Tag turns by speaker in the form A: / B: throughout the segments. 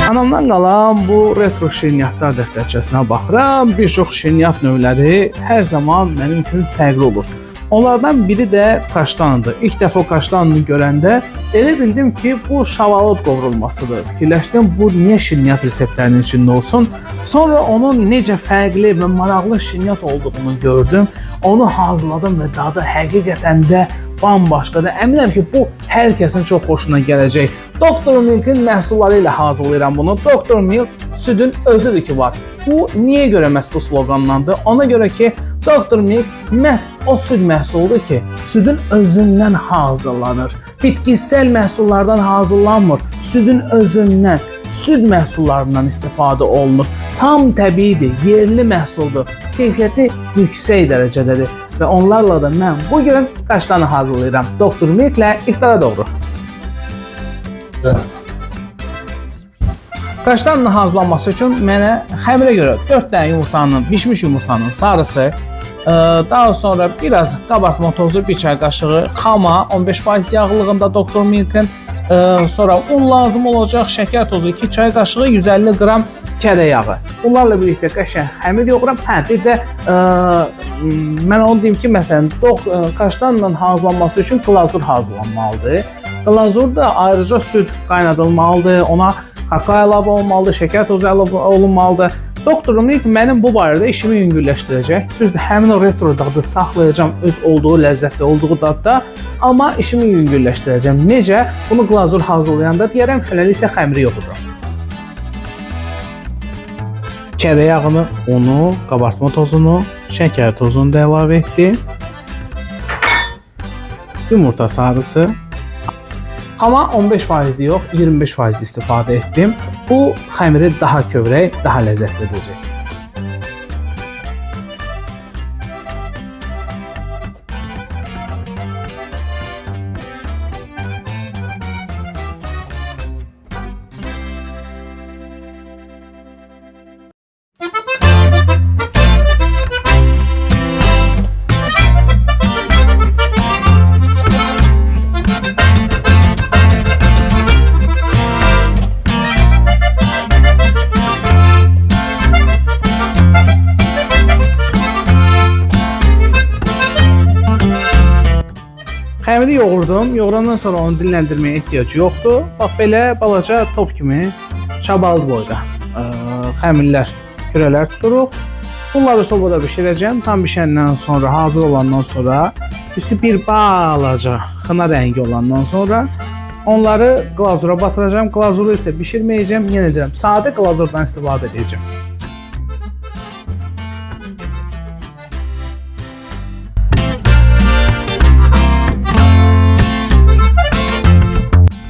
A: Anamdan qalan bu retro şirniyyatlar dəftərçəsinə baxıram. Bir çox şirniyyat növləri hər zaman mənim üçün fərqli olur. Onlardan biri də kaştanıdır. İlk dəfə o kaştanını görəndə elə bildim ki, bu şavalot qovrulmasıdır. Fikirləşdim, bu niyə şirniyyat reseptlərinin içində olsun? Sonra onun necə fərqli və maraqlı şirniyyat olduğunu gördüm. Onu hazırladım və dadı həqiqətən də bambaşqadır. Əminəm ki, bu hər kəsin çox xoşuna gələcək. Dr. Milk'in məhsulları ilə hazırlayıram bunu. Dr. Milk südün özüdür ki var. Bu niyə görə məhz bu sloqanlandı? Ona görə ki, Dr. Milk məhz o süd məhsuludur ki, südün özündən hazırlanır. Bitkisel məhsullardan hazırlanmır. Südün özündən, süd məhsullarından istifadə olunur. Tam təbiidir, yerli məhsuldur. Keyfiyyəti yüksək dərəcədədir. Və onlarla da mən bugün kaştanı hazırlayıram. Dr. Milk ilə iftara doğru. Kaştanın hazırlanması üçün mənə xəmirə görə 4 dənə yumurtanın, bişmiş yumurtanın sarısı, daha sonra biraz qabartma tozu, 1 çay qaşığı, xama 15% yağlılığında Dr. Milk'in, sonra un lazım olacaq, şəkər tozu 2 çay qaşığı, 150 qram kərə yağı. Bunlarla birlikdə qəşəng xəmir yoğuram. Bir də mən onu deyim ki, məsələn, kaştanla hazırlanması üçün glazur hazırlanmalıdır. Glazurda ayrıca süd qaynadılmalıdır, ona kakao əlavə olmalıdır, şəkər tozu əlavə olunmalıdır. Dr. Milk mənim bu barədə işimi yüngülləşdirəcək. Düzdür, həmin o retro dadı saxlayacağam öz olduğu ləzzətli olduğu dadda, amma işimi yüngülləşdirəcəm. Necə? Bunu glazur hazırlayanda deyərəm, hələlik isə xəmiri yoxuduram. Kərə yağını, unu, qabartma tozunu, şəkər tozunu da əlavə etdim. Yumurta sarısı. Xama 15% yox, 25% istifadə etdim. Bu xəmiri daha kövrək, daha ləzzətli edəcək. Xəmiri yoğurdum. Yoğurandan sonra onu dinləndirməyə ehtiyac yoxdur. Bax, belə balaca top kimi çabaldı boyda xəmirlər, kürələr tuturuq. Bunları sobada bişirəcəm. Tam bişəndən sonra, hazır olandan sonra, üstü bir balaca xına rəngi olandan sonra onları glazura batıracağım. Glazuru isə bişirməyəcəm. Yenə deyirəm, sadə glazurdan istifadə edəcəm.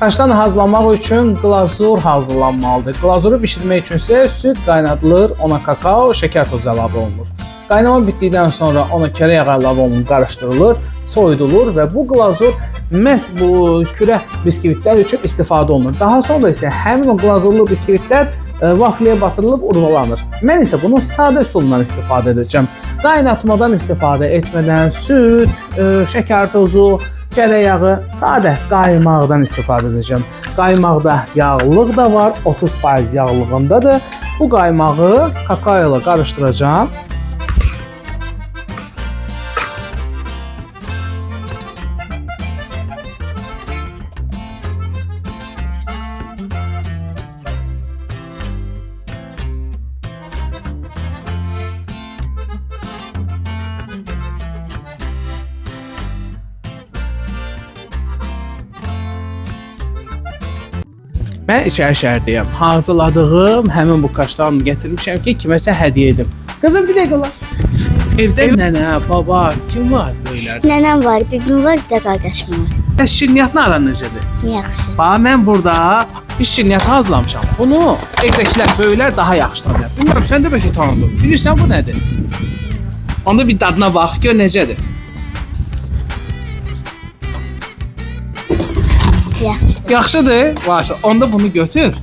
A: Kaştan hazırlamaq üçün glazur hazırlanmalıdır. Glazuru bişirmək üçün isə süd qaynadılır, ona kakao, şəkər tozu əlavə olunur. Qaynama bitdikdən sonra ona kərə yağı əlavə olunur, qarışdırılır, soyudulur və bu glazur məhz bu kürə biskvitlər üçün istifadə olunur. Daha sonra isə həmin o glazurlu biskvitlər vafliyə batırılıb urvalanır. Mən isə bunun sadə üsulundan istifadə edəcəm. Qaynatmadan istifadə etmədən süd, şəkər tozu, kərə yağı, sadə qaymaqdan istifadə edəcəm. Qaymaqda yağlılıq da var, 30% yağlılığındadır. Bu qaymağı kakao ilə qarışdıracağım. Mən içəri şəhərdəyəm. Hazırladığım həmin bu kaştanı gətirmişəm ki, kiməsə hədiyyə edim. Qızım, bir dəqiqə ola. Evdə nənə, baba, kim var böylər?
B: Nənəm var, bibim var, bir də qardaşım var.
A: Bəs şirniyyatın aran necədir?
B: Yaxşı.
A: Bax, mən burada bir şirniyyat hazırlamışam. Bunu evdəkilər, böylər daha yaxşı tanıyır. Bilmirəm, sən də bəlkə tanıdın. Bilirsən bu nədir? Onda bir dadına bax, gör necədir.
B: Yaxşıdır.
A: Yaxşıdır. Başla. Onda bunu götür.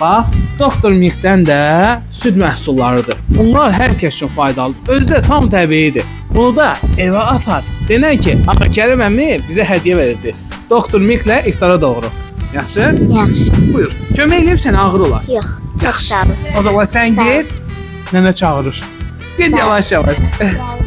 A: Bax, Dr. Milk'dən də süd məhsullarıdır. Bunlar hər kəs üçün faydalıdır. Özü də tam təbiidir. Bunu da evə apar. Denən ki, Kərim əmi bizə hədiyyə verirdi. Dr. Milk'lə iftara doğru. Yaxşı?
B: Yaxşı.
A: Buyur. Kömək eləyim sənə ağır olar.
B: Yox, çox sağ ol.
A: O zaman sən
B: Sağ ol.
A: get. Nənə çağırır. Get
B: Sağ ol.
A: yavaş yavaş.
B: Sağ ol.